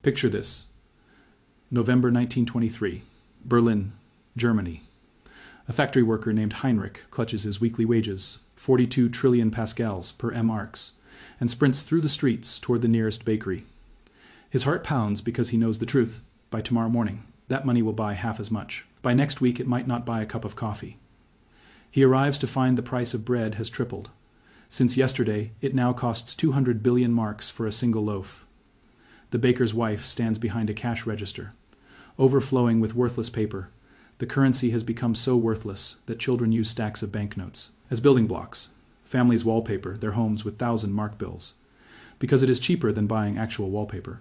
Picture this. November 1923, Berlin, Germany. A factory worker named Heinrich clutches his weekly wages, 42 trillion pascals per m-arcs, and sprints through the streets toward the nearest bakery. His heart pounds because he knows the truth. By tomorrow morning, that money will buy half as much. By next week, it might not buy a cup of coffee. He arrives to find the price of bread has tripled. Since yesterday, it now costs 200 billion marks for a single loaf. The baker's wife stands behind a cash register, overflowing with worthless paper. The currency has become so worthless that children use stacks of banknotes as building blocks. Families wallpaper their homes with 1,000-mark bills, because it is cheaper than buying actual wallpaper.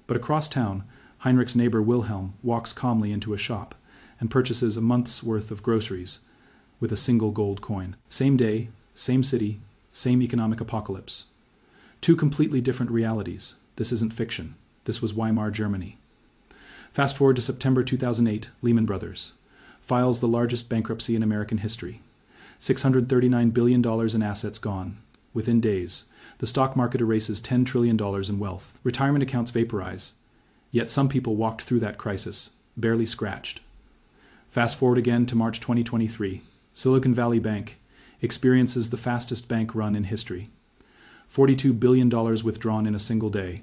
But across town, Heinrich's neighbor Wilhelm walks calmly into a shop and purchases a month's worth of groceries with a single gold coin. Same day, same city, same economic apocalypse. Two completely different realities. This isn't fiction. This was Weimar Germany. Fast forward to September 2008, Lehman Brothers files the largest bankruptcy in American history. $639 billion in assets gone. Within days, the stock market erases $10 trillion in wealth. Retirement accounts vaporize. Yet some people walked through that crisis, barely scratched. Fast forward again to March 2023. Silicon Valley Bank experiences the fastest bank run in history. $42 billion withdrawn in a single day.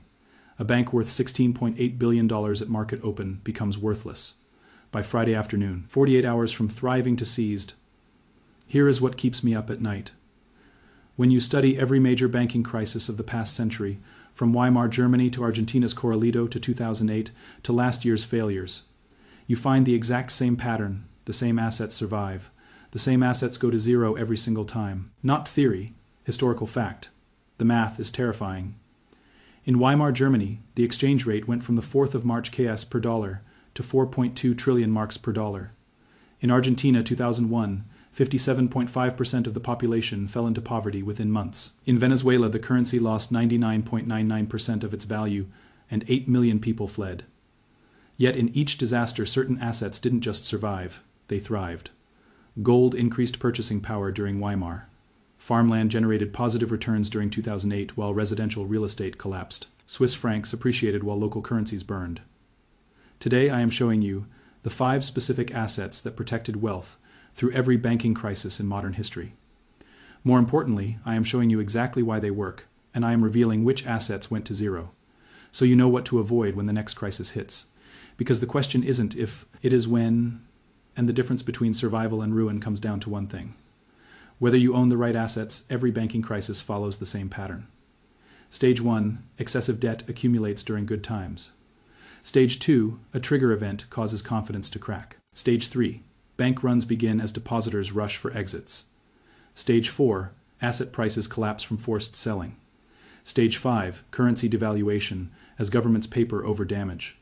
A bank worth $16.8 billion at market open becomes worthless by Friday afternoon, 48 hours from thriving to seized. Here is what keeps me up at night. When you study every major banking crisis of the past century, from Weimar Germany to Argentina's Corralito to 2008 to last year's failures, you find the exact same pattern. The same assets survive. The same assets go to zero every single time. Not theory, historical fact. The math is terrifying. In Weimar Germany, the exchange rate went from the 4th of March KS per dollar to 4.2 trillion marks per dollar. In Argentina 2001, 57.5% of the population fell into poverty within months. In Venezuela, the currency lost 99.99% of its value, and 8 million people fled. Yet in each disaster, certain assets didn't just survive, they thrived. Gold increased purchasing power during Weimar. Farmland generated positive returns during 2008 while residential real estate collapsed. Swiss francs appreciated while local currencies burned. Today I am showing you the 5 specific assets that protected wealth through every banking crisis in modern history. More importantly, I am showing you exactly why they work, and I am revealing which assets went to zero, so you know what to avoid when the next crisis hits. Because the question isn't if, it is when, and the difference between survival and ruin comes down to one thing. Whether you own the right assets, every banking crisis follows the same pattern. Stage 1, excessive debt accumulates during good times. Stage 2, a trigger event causes confidence to crack. Stage 3, bank runs begin as depositors rush for exits. Stage 4, asset prices collapse from forced selling. Stage 5, currency devaluation as governments paper over damage.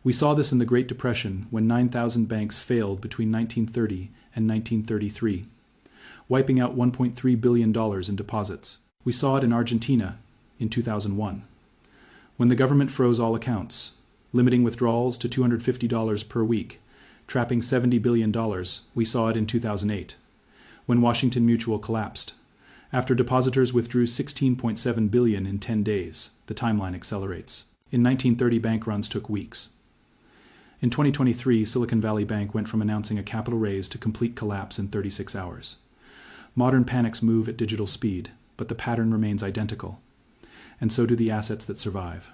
We saw this in the Great Depression when 9,000 banks failed between 1930 and 1933, wiping out $1.3 billion in deposits. We saw it in Argentina in 2001, when the government froze all accounts, limiting withdrawals to $250 per week, trapping $70 billion. We saw it in 2008, when Washington Mutual collapsed. After depositors withdrew $16.7 billion in 10 days, the timeline accelerates. In 1930, bank runs took weeks. In 2023, Silicon Valley Bank went from announcing a capital raise to complete collapse in 36 hours. Modern panics move at digital speed, but the pattern remains identical. And so do the assets that survive.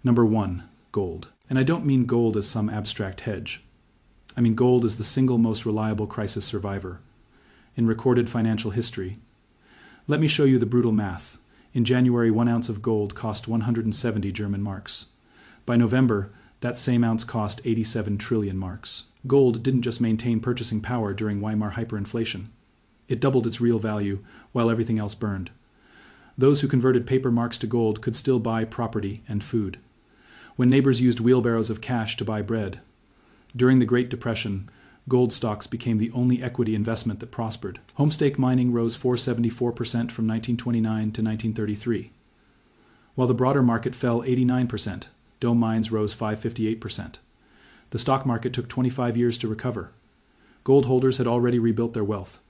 Number 1, gold. And I don't mean gold as some abstract hedge. I mean gold as the single most reliable crisis survivor in recorded financial history. Let me show you the brutal math. In January, 1 ounce of gold cost 170 German marks. By November, that same ounce cost 87 trillion marks. Gold didn't just maintain purchasing power during Weimar hyperinflation. It doubled its real value while everything else burned. Those who converted paper marks to gold could still buy property and food. When neighbors used wheelbarrows of cash to buy bread. During the Great Depression, gold stocks became the only equity investment that prospered. Homestake mining rose 474% from 1929 to 1933, while the broader market fell 89%. Dome mines rose 558%. The stock market took 25 years to recover. Gold holders had already rebuilt their wealth.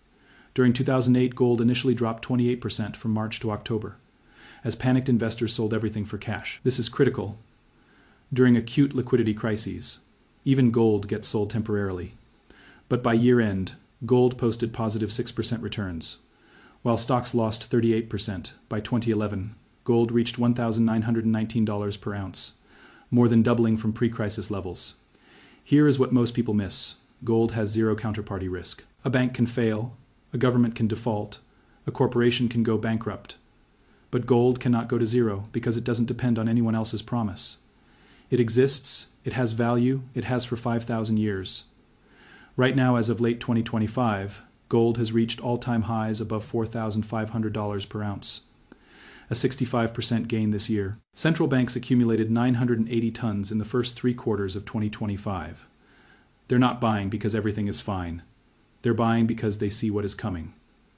During 2008, gold initially dropped 28% from March to October, as panicked investors sold everything for cash. This is critical. during acute liquidity crises. Even gold gets sold temporarily. But by year end, gold posted positive 6% returns. While stocks lost 38%, by 2011, gold reached $1,919 per ounce, more than doubling from pre-crisis levels. Here is what most people miss. Gold has zero counterparty risk. A bank can fail, a government can default, a corporation can go bankrupt. But gold cannot go to zero because it doesn't depend on anyone else's promise. It exists, it has value, it has for 5,000 years. Right now, as of late 2025, gold has reached all-time highs above $4,500 per ounce, a 65% gain this year. Central banks accumulated 980 tons in the first 3 quarters of 2025. They're not buying because everything is fine. They're buying because they see what is coming.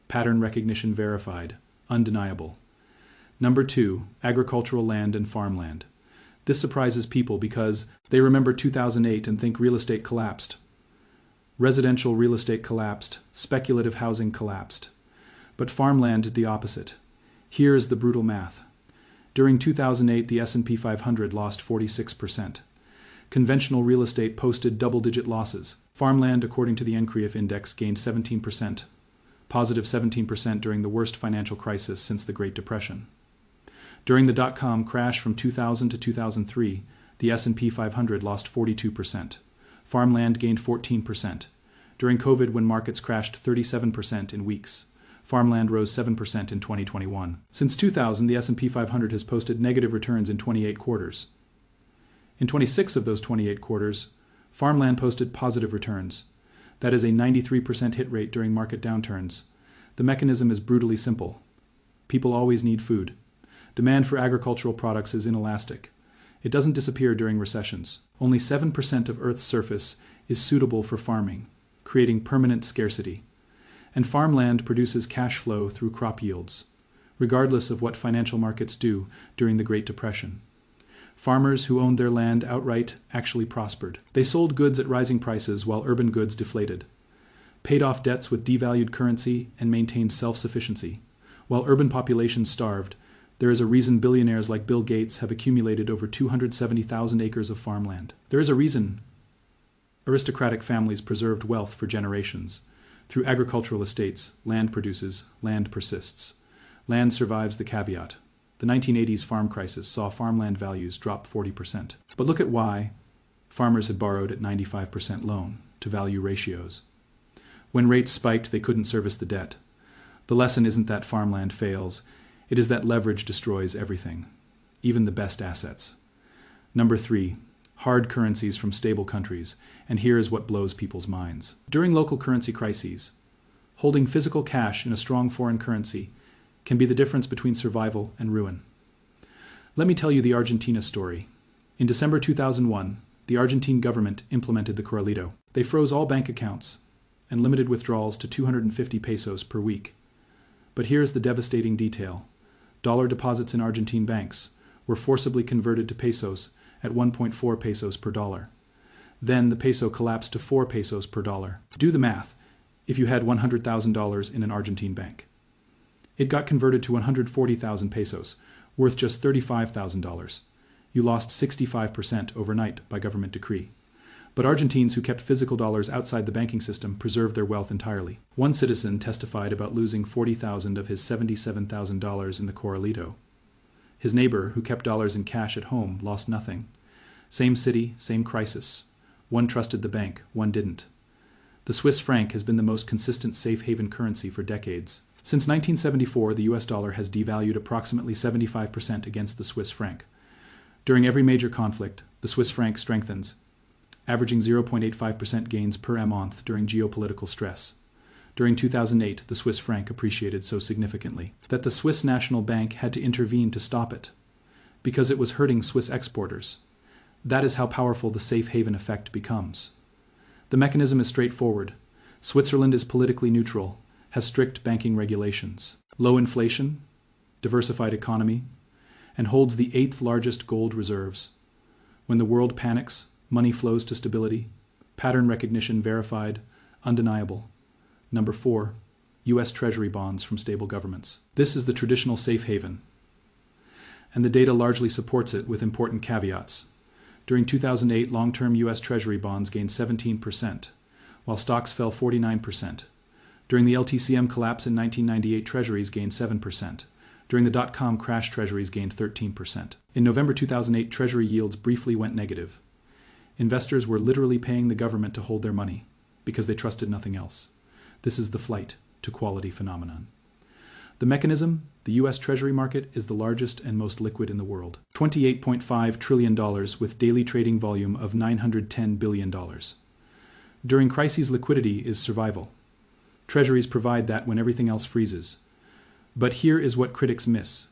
Pattern recognition verified, undeniable. Number 2, agricultural land and farmland. This surprises people because they remember 2008 and think real estate collapsed. Residential real estate collapsed, speculative housing collapsed. But farmland did the opposite. Here is the brutal math. During 2008, the S&P 500 lost 46%. Conventional real estate posted double-digit losses. Farmland, according to the NCREIF index, gained 17%, positive 17% during the worst financial crisis since the Great Depression. During the dot-com crash from 2000 to 2003, the S&P 500 lost 42%. Farmland gained 14%. During COVID, when markets crashed 37% in weeks, farmland rose 7% in 2021. Since 2000, the S&P 500 has posted negative returns in 28 quarters. In 26 of those 28 quarters, farmland posted positive returns. That is a 93% hit rate during market downturns. The mechanism is brutally simple. People always need food. Demand for agricultural products is inelastic. It doesn't disappear during recessions. Only 7% of Earth's surface is suitable for farming, creating permanent scarcity. And farmland produces cash flow through crop yields, regardless of what financial markets do during the Great Depression. Farmers who owned their land outright actually prospered. They sold goods at rising prices while urban goods deflated, paid off debts with devalued currency, and maintained self-sufficiency. While urban populations starved, there is a reason billionaires like Bill Gates have accumulated over 270,000 acres of farmland. There is a reason aristocratic families preserved wealth for generations. Through agricultural estates, land produces, land persists. Land survives the caveat. The 1980s farm crisis saw farmland values drop 40%. But look at why farmers had borrowed at 95% loan to value ratios. When rates spiked, they couldn't service the debt. The lesson isn't that farmland fails. It is that leverage destroys everything, even the best assets. Number 3, hard currencies from stable countries. And here is what blows people's minds. During local currency crises, holding physical cash in a strong foreign currency can be the difference between survival and ruin. Let me tell you the Argentina story. In December 2001, the Argentine government implemented the Corralito. They froze all bank accounts and limited withdrawals to 250 pesos per week. But here's the devastating detail. Dollar deposits in Argentine banks were forcibly converted to pesos at 1.4 pesos per dollar. Then the peso collapsed to 4 pesos per dollar. Do the math if you had $100,000 in an Argentine bank. It got converted to 140,000 pesos, worth just $35,000. You lost 65% overnight by government decree. But Argentines who kept physical dollars outside the banking system preserved their wealth entirely. One citizen testified about losing $40,000 of his $77,000 in the Corralito. His neighbor, who kept dollars in cash at home, lost nothing. Same city, same crisis. One trusted the bank, one didn't. The Swiss franc has been the most consistent safe haven currency for decades. Since 1974, the US dollar has devalued approximately 75% against the Swiss franc. During every major conflict, the Swiss franc strengthens, averaging 0.85% gains per month during geopolitical stress. During 2008, the Swiss franc appreciated so significantly that the Swiss National Bank had to intervene to stop it, because it was hurting Swiss exporters. That is how powerful the safe haven effect becomes. The mechanism is straightforward. Switzerland is politically neutral, has strict banking regulations, low inflation, diversified economy, and holds the 8th largest gold reserves. When the world panics, money flows to stability, pattern recognition verified, undeniable. Number 4, U.S. Treasury bonds from stable governments. This is the traditional safe haven, and the data largely supports it with important caveats. During 2008, long-term U.S. Treasury bonds gained 17%, while stocks fell 49%. During the LTCM collapse in 1998, Treasuries gained 7%. During the dot-com crash, Treasuries gained 13%. In November 2008, Treasury yields briefly went negative. Investors were literally paying the government to hold their money because they trusted nothing else. This is the flight to quality phenomenon. The mechanism, the U.S. Treasury market, is the largest and most liquid in the world. $28.5 trillion with daily trading volume of $910 billion. During crises, liquidity is survival. Treasuries provide that when everything else freezes. But here is what critics miss.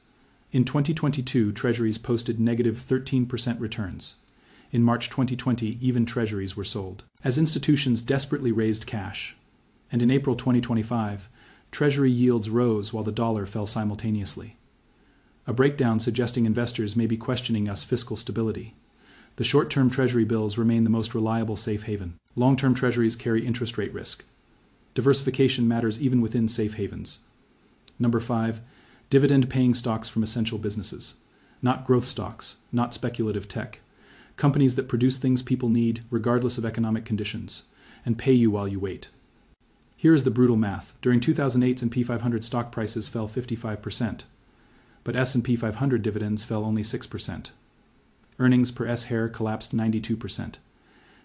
In 2022, Treasuries posted negative 13% returns. In March 2020, even Treasuries were sold, as institutions desperately raised cash. And in April 2025, Treasury yields rose while the dollar fell simultaneously. A breakdown suggesting investors may be questioning us fiscal stability. The short-term Treasury bills remain the most reliable safe haven. Long-term Treasuries carry interest rate risk. Diversification matters even within safe havens. Number 5, dividend-paying stocks from essential businesses. Not growth stocks, not speculative tech. Companies that produce things people need regardless of economic conditions, and pay you while you wait. Here is the brutal math. During 2008, S&P 500 stock prices fell 55%, but S&P 500 dividends fell only 6%. Earnings per S-share collapsed 92%.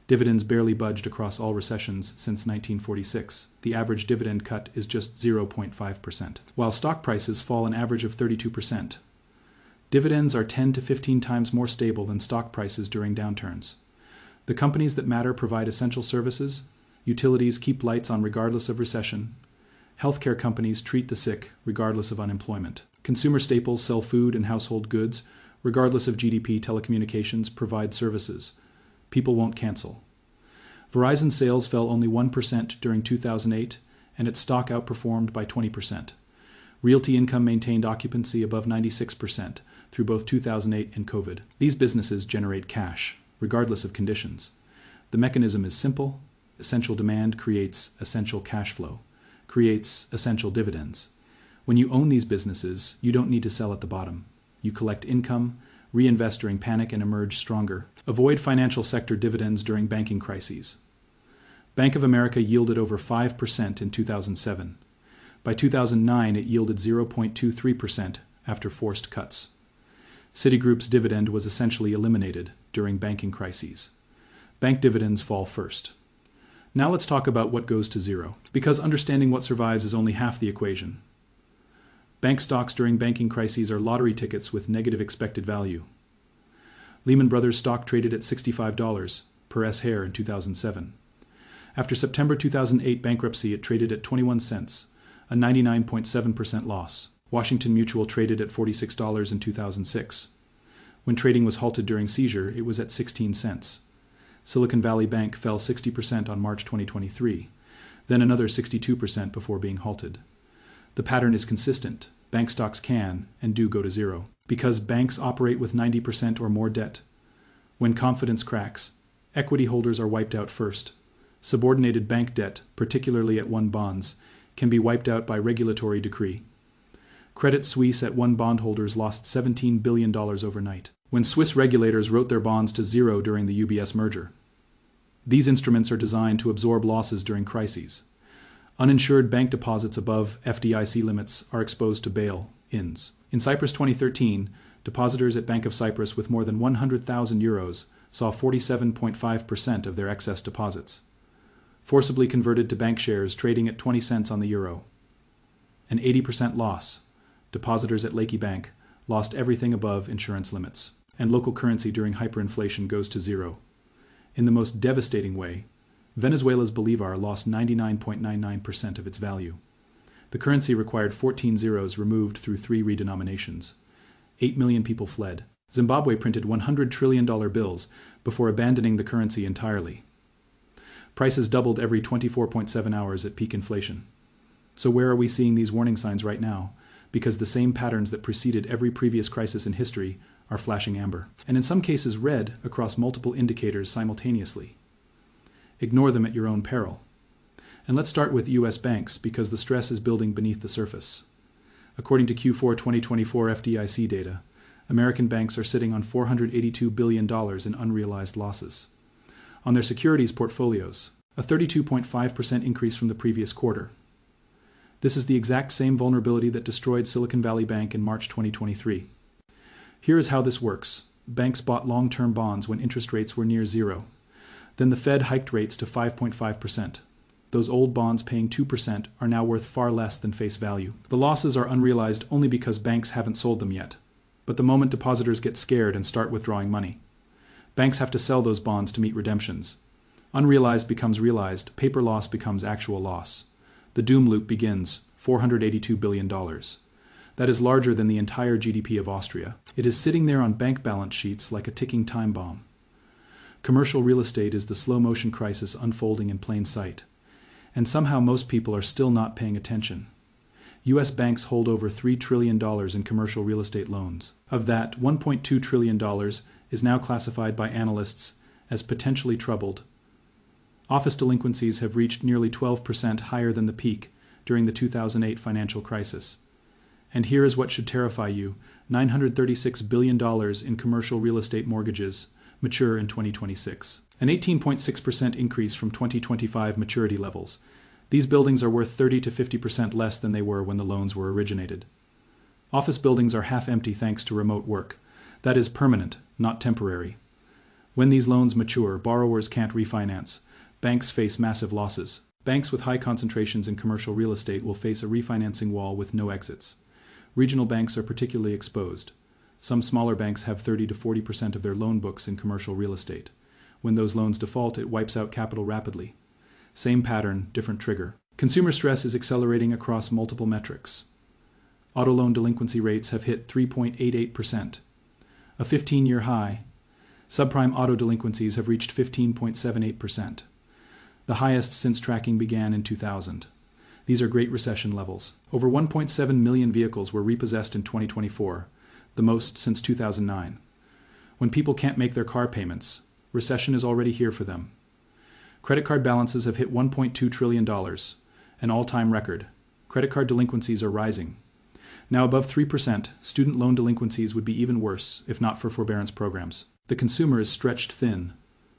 Dividends barely budged across all recessions since 1946. The average dividend cut is just 0.5%, while stock prices fall an average of 32%. Dividends are 10 to 15 times more stable than stock prices during downturns. The companies that matter provide essential services. Utilities keep lights on regardless of recession. Healthcare companies treat the sick regardless of unemployment. Consumer staples sell food and household goods. Regardless of GDP, telecommunications provide services. People won't cancel. Verizon sales fell only 1% during 2008, and its stock outperformed by 20%. Realty Income maintained occupancy above 96% through both 2008 and COVID. These businesses generate cash, regardless of conditions. The mechanism is simple. Essential demand creates essential cash flow, creates essential dividends. When you own these businesses, you don't need to sell at the bottom. You collect income, reinvest during panic, and emerge stronger. Avoid financial sector dividends during banking crises. Bank of America yielded over 5% in 2007. By 2009, it yielded 0.23% after forced cuts. Citigroup's dividend was essentially eliminated during banking crises. Bank dividends fall first. Now let's talk about what goes to zero, because understanding what survives is only half the equation. Bank stocks during banking crises are lottery tickets with negative expected value. Lehman Brothers stock traded at $65 per S-share in 2007. After September 2008 bankruptcy, it traded at 21 cents, a 99.7% loss. Washington Mutual traded at $46 in 2006. When trading was halted during seizure, it was at 16 cents. Silicon Valley Bank fell 60% on March 2023, then another 62% before being halted. The pattern is consistent. Bank stocks can and do go to zero, because banks operate with 90% or more debt. When confidence cracks, equity holders are wiped out first. Subordinated bank debt, particularly at 1 bonds, can be wiped out by regulatory decree. Credit Suisse at 1 bondholders lost $17 billion overnight, when Swiss regulators wrote their bonds to zero during the UBS merger. These instruments are designed to absorb losses during crises. Uninsured bank deposits above FDIC limits are exposed to bail-ins. In Cyprus 2013, depositors at Bank of Cyprus with more than 100,000 euros saw 47.5% of their excess deposits forcibly converted to bank shares trading at 20 cents on the euro. An 80% loss. Depositors at Lakey Bank lost everything above insurance limits, and local currency during hyperinflation goes to zero. In the most devastating way, Venezuela's bolivar lost 99.99% of its value. The currency required 14 zeros removed through 3 redenominations. 8 million people fled. Zimbabwe printed $100 trillion bills before abandoning the currency entirely. Prices doubled every 24.7 hours at peak inflation. So where are we seeing these warning signs right now? Because the same patterns that preceded every previous crisis in history are flashing amber, and in some cases red across multiple indicators simultaneously. Ignore them at your own peril. And let's start with U.S. banks, because the stress is building beneath the surface. According to Q4 2024 FDIC data, American banks are sitting on $482 billion in unrealized losses. On their securities portfolios, a 32.5% increase from the previous quarter. This is the exact same vulnerability that destroyed Silicon Valley Bank in March 2023. Here is how this works. Banks bought long-term bonds when interest rates were near zero. Then the Fed hiked rates to 5.5%. Those old bonds paying 2% are now worth far less than face value. The losses are unrealized only because banks haven't sold them yet. But the moment depositors get scared and start withdrawing money, banks have to sell those bonds to meet redemptions. Unrealized becomes realized, paper loss becomes actual loss. The doom loop begins, $482 billion. That is larger than the entire GDP of Austria. It is sitting there on bank balance sheets like a ticking time bomb. Commercial real estate is the slow-motion crisis unfolding in plain sight. And somehow most people are still not paying attention. U.S. banks hold over $3 trillion in commercial real estate loans. Of that, $1.2 trillion is now classified by analysts as potentially troubled. Office delinquencies have reached nearly 12% higher than the peak during the 2008 financial crisis. And here is what should terrify you: $936 billion in commercial real estate mortgages mature in 2026. An 18.6% increase from 2025 maturity levels. These buildings are worth 30 to 50% less than they were when the loans were originated. Office buildings are half empty thanks to remote work. That is permanent, not temporary. When these loans mature, borrowers can't refinance. Banks face massive losses. Banks with high concentrations in commercial real estate will face a refinancing wall with no exits. Regional banks are particularly exposed. Some smaller banks have 30 to 40% of their loan books in commercial real estate. When those loans default, it wipes out capital rapidly. Same pattern, different trigger. Consumer stress is accelerating across multiple metrics. Auto loan delinquency rates have hit 3.88%, a 15-year high. Subprime auto delinquencies have reached 15.78%, the highest since tracking began in 2000. These are Great Recession levels. Over 1.7 million vehicles were repossessed in 2024, the most since 2009. When people can't make their car payments, recession is already here for them. Credit card balances have hit $1.2 trillion, an all-time record. Credit card delinquencies are rising. Now above 3%, student loan delinquencies would be even worse if not for forbearance programs. The consumer is stretched thin.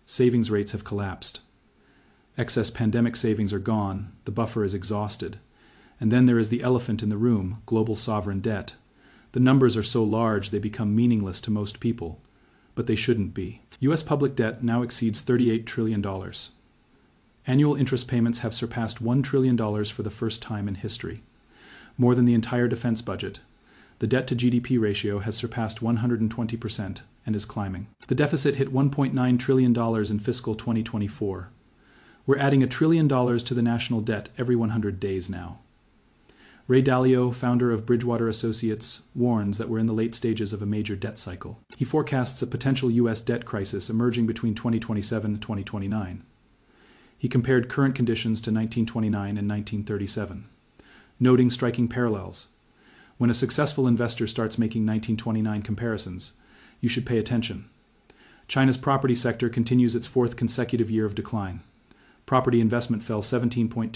Savings rates have collapsed. Excess pandemic savings are gone, the buffer is exhausted. And then there is the elephant in the room, global sovereign debt. The numbers are so large they become meaningless to most people, but they shouldn't be. U.S. public debt now exceeds $38 trillion. Annual interest payments have surpassed $1 trillion for the first time in history, more than the entire defense budget. The debt-to-GDP ratio has surpassed 120% and is climbing. The deficit hit $1.9 trillion in fiscal 2024. We're adding $1 trillion to the national debt every 100 days now. Ray Dalio, founder of Bridgewater Associates, warns that we're in the late stages of a major debt cycle. He forecasts a potential U.S. debt crisis emerging between 2027 and 2029. He compared current conditions to 1929 and 1937, noting striking parallels. When a successful investor starts making 1929 comparisons, you should pay attention. China's property sector continues its fourth consecutive year of decline. Property investment fell 17.2%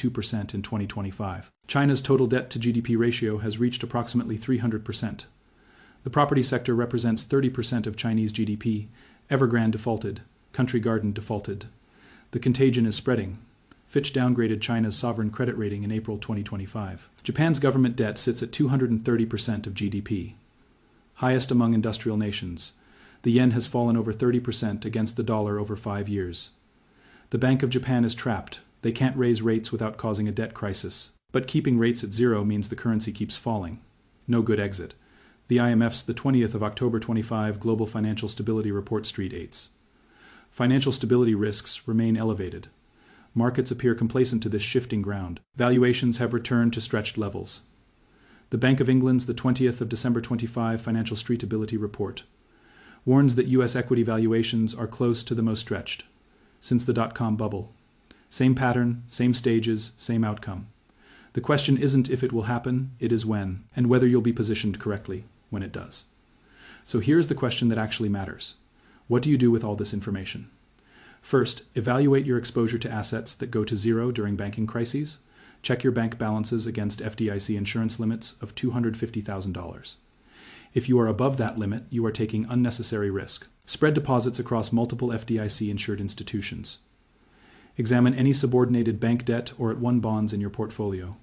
in 2025. China's total debt-to-GDP ratio has reached approximately 300%. The property sector represents 30% of Chinese GDP. Evergrande defaulted. Country Garden defaulted. The contagion is spreading. Fitch downgraded China's sovereign credit rating in April 2025. Japan's government debt sits at 230% of GDP, highest among industrial nations. The yen has fallen over 30% against the dollar over 5 years. The Bank of Japan is trapped. They can't raise rates without causing a debt crisis. But keeping rates at zero means the currency keeps falling. No good exit. The IMF's the 20th of October 25 Global Financial Stability Report Street 8s. Financial stability risks remain elevated. Markets appear complacent to this shifting ground. Valuations have returned to stretched levels. The Bank of England's the 20th of December 25 Financial Streetability Report warns that U.S. equity valuations are close to the most stretched since the dot-com bubble. Same pattern, same stages, same outcome. The question isn't if it will happen, it is when, and whether you'll be positioned correctly when it does. So here's the question that actually matters. What do you do with all this information? First, evaluate your exposure to assets that go to zero during banking crises. Check your bank balances against FDIC insurance limits of $250,000. If you are above that limit, you are taking unnecessary risk. Spread deposits across multiple FDIC-insured institutions. Examine any subordinated bank debt or at-one bonds in your portfolio.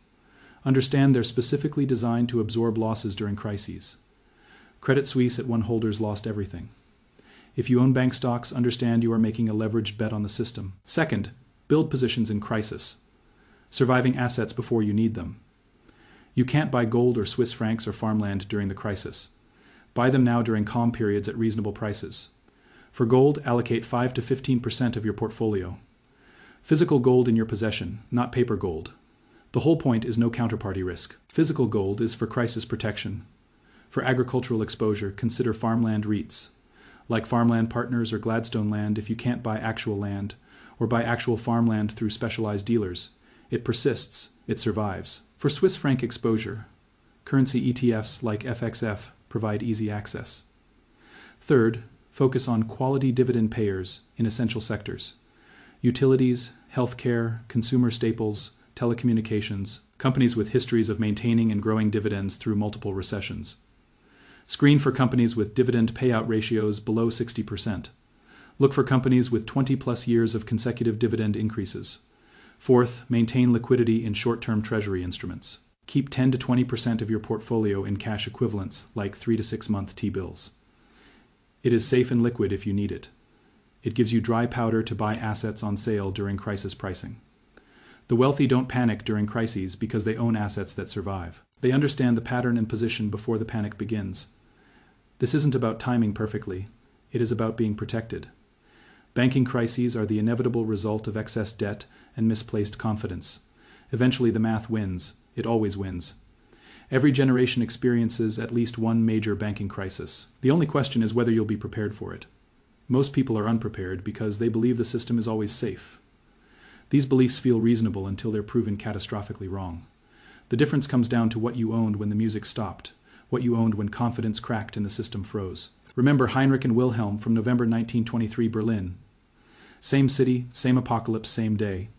Understand they're specifically designed to absorb losses during crises. Credit Suisse at-one holders lost everything. If you own bank stocks, understand you are making a leveraged bet on the system. Second, build positions in crisis, surviving assets before you need them. You can't buy gold or Swiss francs or farmland during the crisis. Buy them now during calm periods at reasonable prices. For gold, allocate 5 to 15% of your portfolio. Physical gold in your possession, not paper gold. The whole point is no counterparty risk. Physical gold is for crisis protection. For agricultural exposure, consider farmland REITs. Like Farmland Partners or Gladstone Land, if you can't buy actual land, or buy actual farmland through specialized dealers, it persists, it survives. For Swiss franc exposure, currency ETFs like FXF provide easy access. Third, focus on quality dividend payers in essential sectors. Utilities, healthcare, consumer staples, telecommunications, companies with histories of maintaining and growing dividends through multiple recessions. Screen for companies with dividend payout ratios below 60%. Look for companies with 20-plus years of consecutive dividend increases. Fourth, maintain liquidity in short-term treasury instruments. Keep 10 to 20% of your portfolio in cash equivalents like 3 to 6 month T-bills. It is safe and liquid if you need it. It gives you dry powder to buy assets on sale during crisis pricing. The wealthy don't panic during crises because they own assets that survive. They understand the pattern and position before the panic begins. This isn't about timing perfectly. It is about being protected. Banking crises are the inevitable result of excess debt and misplaced confidence. Eventually the math wins. It always wins. Every generation experiences at least one major banking crisis. The only question is whether you'll be prepared for it. Most people are unprepared because they believe the system is always safe. These beliefs feel reasonable until they're proven catastrophically wrong. The difference comes down to what you owned when the music stopped, what you owned when confidence cracked and the system froze. Remember Heinrich and Wilhelm from November 1923 Berlin. Same city, same apocalypse, same day.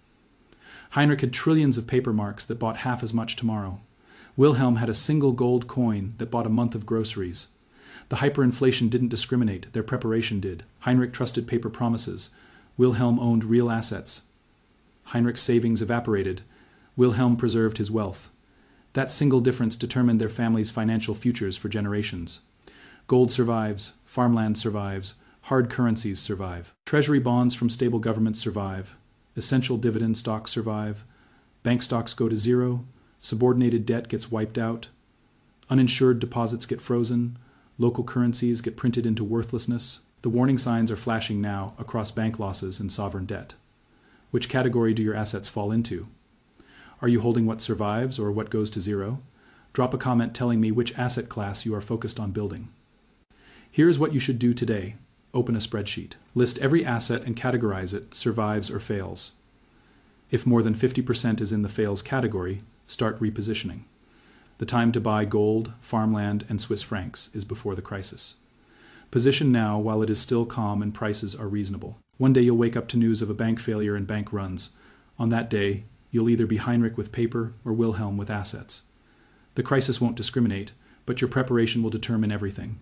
Heinrich had trillions of paper marks that bought half as much tomorrow. Wilhelm had a single gold coin that bought a month of groceries. The hyperinflation didn't discriminate, their preparation did. Heinrich trusted paper promises. Wilhelm owned real assets. Heinrich's savings evaporated. Wilhelm preserved his wealth. That single difference determined their family's financial futures for generations. Gold survives, farmland survives, hard currencies survive. Treasury bonds from stable governments survive. Essential dividend stocks survive. Bank stocks go to zero. Subordinated debt gets wiped out. Uninsured deposits get frozen. Local currencies get printed into worthlessness. The warning signs are flashing now across bank losses and sovereign debt. Which category do your assets fall into? Are you holding what survives or what goes to zero? Drop a comment telling me which asset class you are focused on building. Here's what you should do today. Open a spreadsheet. List every asset and categorize it, survives or fails. If more than 50% is in the fails category, start repositioning. The time to buy gold, farmland, and Swiss francs is before the crisis. Position now while it is still calm and prices are reasonable. One day you'll wake up to news of a bank failure and bank runs. On that day, you'll either be Heinrich with paper or Wilhelm with assets. The crisis won't discriminate, but your preparation will determine everything.